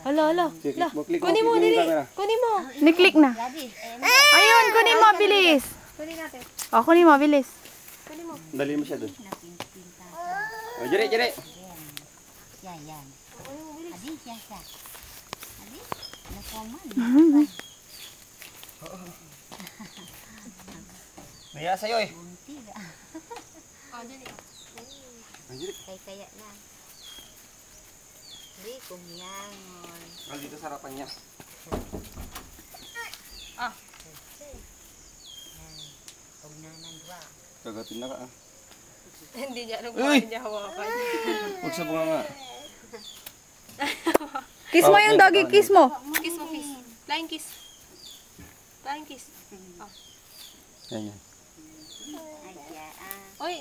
Hala, hala. La, kunin mo, dili. Kunin mo. Ni-click na. Ayun, kunin mo, bilis. Kunin natin. O, kunin mo, bilis. Kunin mo. Dali mo siya doon. Oh, jere, jere. Yan, yan. Adi, siya, siya. Adi, nakoman. Maya sa'yo eh. Bunti ga. Oh, dali. Kaya na. Di, kumyangon. Dito sa harapan niya. Pugnanan dua. Kagatin na ka ah. Hindi niya alam Uy! kung hindi niya hawakan. Huwag sa bunga nga. Kiss mo yung doggy, kiss mo. Kiss mo, kiss. Flying kiss. Flying kiss. Oh. Yan yan. Oy!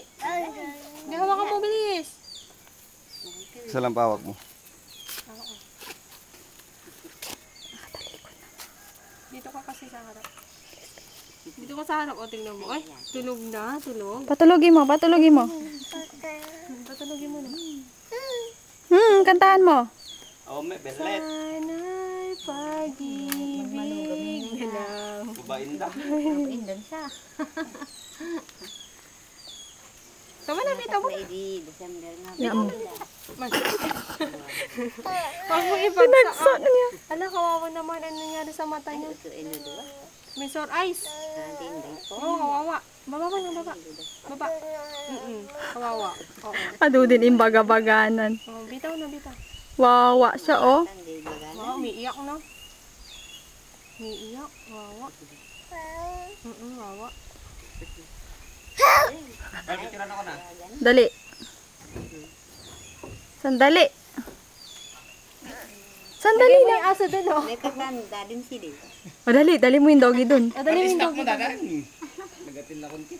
Hindi hawakan mo, bilis. Isa lang pawak mo. Dito ka kasi sa harap. Dito ka sa harap. O, tingnan mo. Ay, tulog na. Tulog. Patulogin mo, patulogin mo. Patulogin mo na. Kantahan mo. Oh, may belet. Sana'y pag-ibig na lang. Babain da. Indon siya. Tama na, Bita mo. Lady, December nga. Yan mo. Huwag mo ipagsak. Ala, kawawa naman. Ano nangyari sa mata niya? Ito, ino dua. May sore eyes. Tinday po. Oo, kawawa. Baba na, baba. Baba. Kawawa. Oo. Ado din imbaga-baganan. Oh, bitaw na, bitaw. Wawa siya, oh. Tinday bagan. Wow, umiiyak na. Umiiyak. Wawa. Wawa. Picturean ako na. Dali. Sandali. Sandali Lagay mo na. yung aso dun, oh. May kaganda din sila. O, dali mo yung doggy dun. Dali mo yung dog. Mo dadan. Nagatin na konti.